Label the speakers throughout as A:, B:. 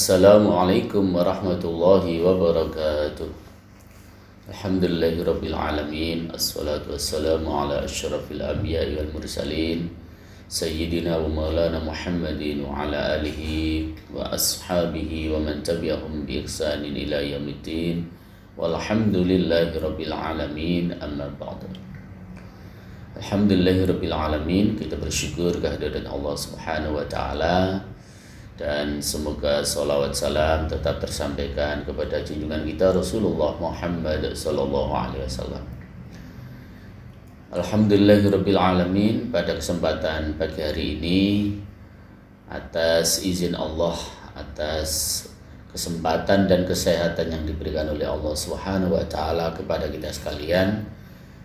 A: Assalamualaikum warahmatullahi wabarakatuh. Alhamdulillahirabbil alamin. Assalatu wassalamu ala asyrafil anbiya'i wal mursalin sayyidina wa maulana Muhammadin wa ala alihi wa ashabihi wa man tabi'ahum bi ihsanin ila yaumiddin. Walhamdulillahirabbil alamin. Amma ba'du. Alhamdulillahirabbil alamin. Kita bersyukur kehadiran Allah Subhanahu wa taala. Dan semoga salawat salam tetap tersampaikan kepada junjungan kita Rasulullah Muhammad sallallahu alaihi wasallam. Alhamdulillahirabbil alamin, pada kesempatan pagi hari ini atas izin Allah, atas kesempatan dan kesehatan yang diberikan oleh Allah Subhanahu wa taala kepada kita sekalian,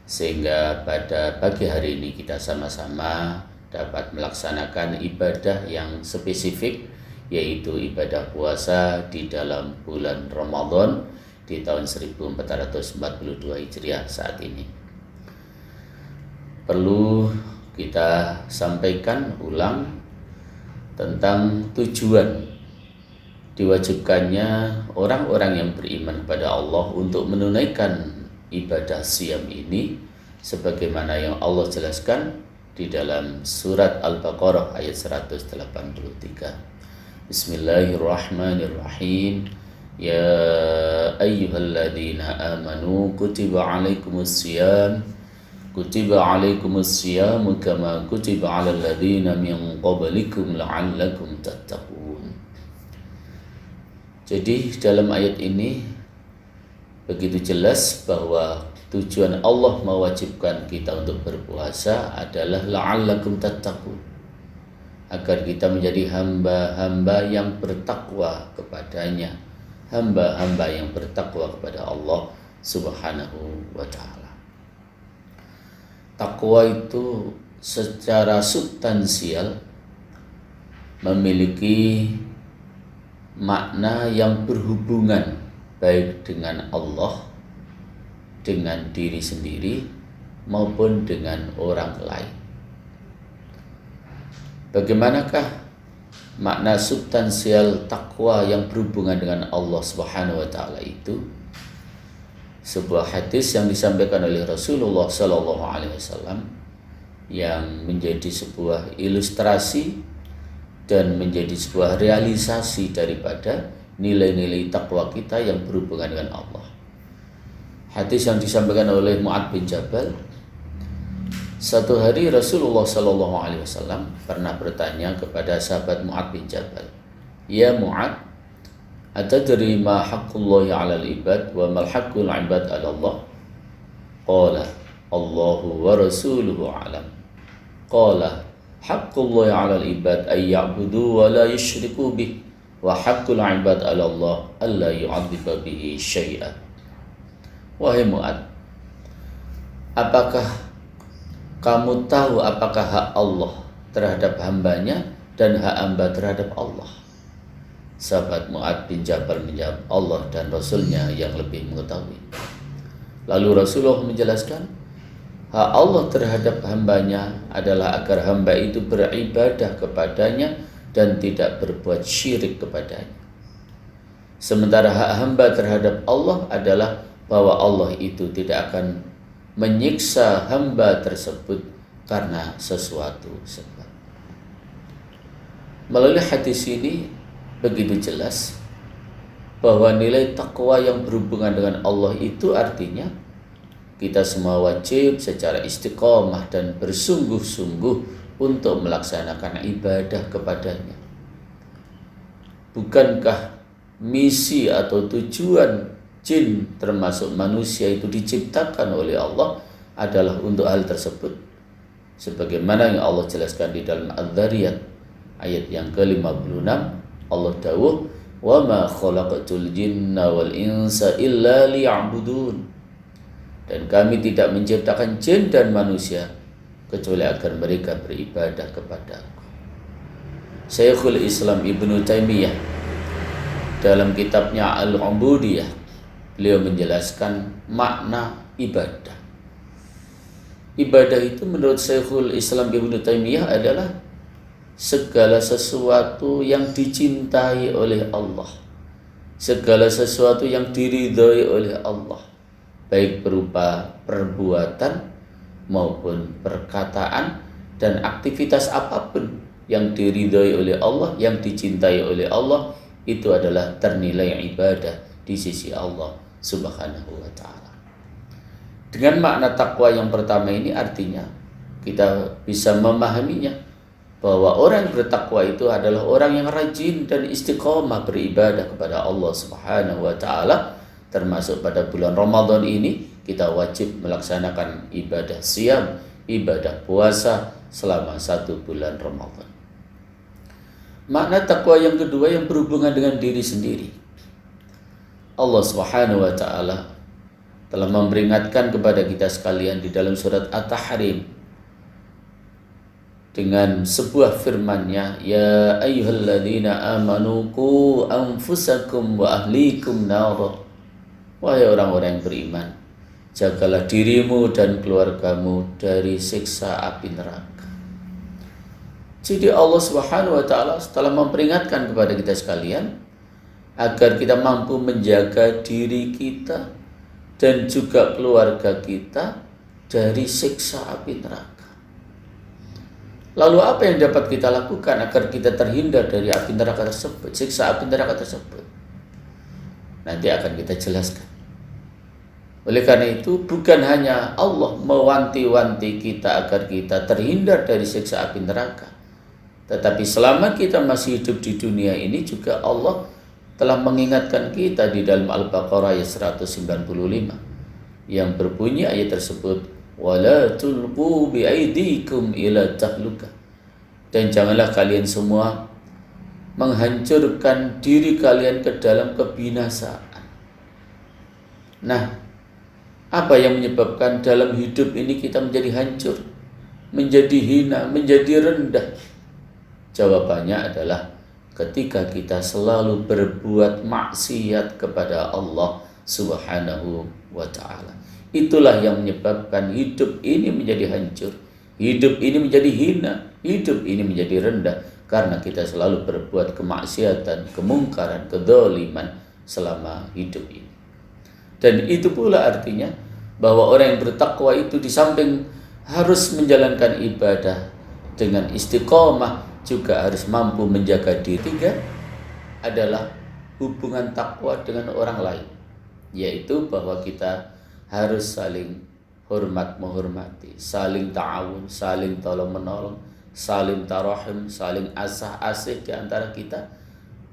A: sehingga pada pagi hari ini kita sama-sama dapat melaksanakan ibadah yang spesifik, yaitu ibadah puasa di dalam bulan Ramadan di tahun 1442 Hijriah saat ini. Perlu kita sampaikan ulang tentang tujuan diwajibkannya orang-orang yang beriman kepada Allah untuk menunaikan ibadah siam ini, sebagaimana yang Allah jelaskan di dalam surat Al-Baqarah ayat 183. Bismillahirrahmanirrahim. Ya ayyuhalladzina amanu kutiba alaikumusiyam kama kutiba alal ladzina min qablikum la'allakum tattaqun. Jadi dalam ayat ini begitu jelas bahwa tujuan Allah mewajibkan kita untuk berpuasa adalah la'allakum tattaqun, agar kita menjadi hamba-hamba yang bertakwa kepadanya, hamba-hamba yang bertakwa kepada Allah Subhanahu wa ta'ala. Takwa itu secara substansial memiliki makna yang berhubungan baik dengan Allah, dengan diri sendiri, maupun dengan orang lain. Bagaimanakah makna substansial takwa yang berhubungan dengan Allah Subhanahu wa taala itu? Sebuah hadis yang disampaikan oleh Rasulullah sallallahu alaihi wasallam yang menjadi sebuah ilustrasi dan menjadi sebuah realisasi daripada nilai-nilai takwa kita yang berhubungan dengan Allah. Hadis yang disampaikan oleh Mu'adz bin Jabal. Satu hari Rasulullah sallallahu alaihi wasallam pernah bertanya kepada sahabat Mu'adz bin Jabal, "Ya Mu'adz, atadri ma haqqullahi 'alal ibad wa mal haqqul 'ibad 'ala Allah?" Qala, "Allahu wa rasuluhu a'lam." Qala, "Haqqullahi 'alal ibad ay ya'budu wa la yusyriku bih, wa haqqul 'ibad 'ala Allah alla yu'adziba bihi syai'a." Wahai Mu'adz, apakah kamu tahu apakah hak Allah terhadap hambanya dan hak hamba terhadap Allah? Sahabat Mu'adz bin Jabal menjawab, Allah dan Rasulnya yang lebih mengetahui. Lalu Rasulullah menjelaskan, hak Allah terhadap hambanya adalah agar hamba itu beribadah kepadanya dan tidak berbuat syirik kepadanya. Sementara hak hamba terhadap Allah adalah bahwa Allah itu tidak akan menyiksa hamba tersebut karena sesuatu sebab. Melalui hadis ini begitu jelas bahwa nilai takwa yang berhubungan dengan Allah itu artinya kita semua wajib secara istiqomah dan bersungguh-sungguh untuk melaksanakan ibadah kepadanya. Bukankah misi atau tujuan jin termasuk manusia itu diciptakan oleh Allah adalah untuk hal tersebut? Sebagaimana yang Allah jelaskan di dalam Adz-Dzariyat ayat yang ke-56, Allah dawuh, "Wa ma khalaqatul jinna wal insa illa liya'budun." Dan kami tidak menciptakan jin dan manusia kecuali agar mereka beribadah kepadaku. Syekhul Islam Ibnu Taimiyah dalam kitabnya Al-Ubudiyah, beliau menjelaskan makna ibadah. Ibadah itu menurut Syekhul Islam Ibnu Taimiyah adalah segala sesuatu yang dicintai oleh Allah, segala sesuatu yang diridhoi oleh Allah, baik berupa perbuatan maupun perkataan dan aktivitas apapun yang diridhoi oleh Allah, yang dicintai oleh Allah, itu adalah ternilai ibadah di sisi Allah Subhanahu wa ta'ala. Dengan makna takwa yang pertama ini artinya kita bisa memahaminya bahwa orang yang bertakwa itu adalah orang yang rajin dan istiqomah beribadah kepada Allah Subhanahu wa ta'ala. Termasuk pada bulan Ramadan ini kita wajib melaksanakan ibadah siam, ibadah puasa selama 1 bulan Ramadan. Makna takwa yang kedua yang berhubungan dengan diri sendiri. Allah Subhanahu wa ta'ala telah memperingatkan kepada kita sekalian di dalam surat At-Tahrim dengan sebuah firman-Nya, ya ayyuhalladzina amanu qu anfusakum wa ahlikum nar. Wahai orang-orang yang beriman, jagalah dirimu dan keluargamu dari siksa api neraka. Jadi Allah Subhanahu wa ta'ala telah memperingatkan kepada kita sekalian agar kita mampu menjaga diri kita dan juga keluarga kita dari siksa api neraka. Lalu apa yang dapat kita lakukan agar kita terhindar dari api neraka tersebut, siksa api neraka tersebut? Nanti akan kita jelaskan. Oleh karena itu, bukan hanya Allah mewanti-wanti kita agar kita terhindar dari siksa api neraka, tetapi selama kita masih hidup di dunia ini juga Allah telah mengingatkan kita di dalam Al-Baqarah ayat 195 yang berbunyi ayat tersebut, wala tulqu biaidikum ila tahlukah, dan janganlah kalian semua menghancurkan diri kalian ke dalam kebinasaan. Nah, apa yang menyebabkan dalam hidup ini kita menjadi hancur, menjadi hina, menjadi rendah? Jawabannya adalah ketika kita selalu berbuat maksiat kepada Allah Subhanahu wa ta'ala. Itulah yang menyebabkan hidup ini menjadi hancur, hidup ini menjadi hina, hidup ini menjadi rendah, karena kita selalu berbuat kemaksiatan, kemungkaran, kedzaliman selama hidup ini. Dan itu pula artinya bahwa orang yang bertakwa itu di samping harus menjalankan ibadah dengan istiqomah, juga harus mampu menjaga diri. Tiga adalah hubungan takwa dengan orang lain, yaitu bahwa kita harus saling hormat menghormati, saling ta'awun, saling tolong menolong, saling tarahum, saling asah-asih di antara kita.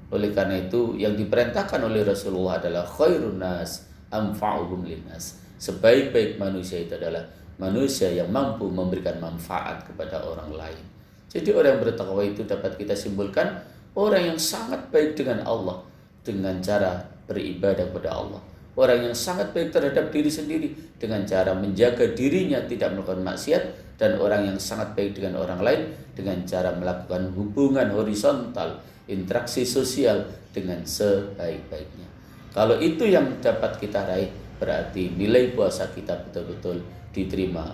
A: Oleh karena itu yang diperintahkan oleh Rasulullah adalah khairun nas anfa'uhum linnas. Sebaik-baik manusia itu adalah manusia yang mampu memberikan manfaat kepada orang lain. Jadi orang yang bertakwa itu dapat kita simpulkan orang yang sangat baik dengan Allah dengan cara beribadah kepada Allah. Orang yang sangat baik terhadap diri sendiri dengan cara menjaga dirinya tidak melakukan maksiat, dan orang yang sangat baik dengan orang lain dengan cara melakukan hubungan horizontal, interaksi sosial dengan sebaik-baiknya. Kalau itu yang dapat kita raih, berarti nilai puasa kita betul-betul diterima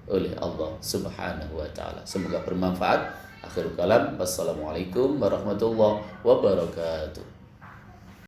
A: oleh Allah Subhanahu wa ta'ala. Semoga bermanfaat. Akhirul kalam, wassalamualaikum warahmatullahi wabarakatuh.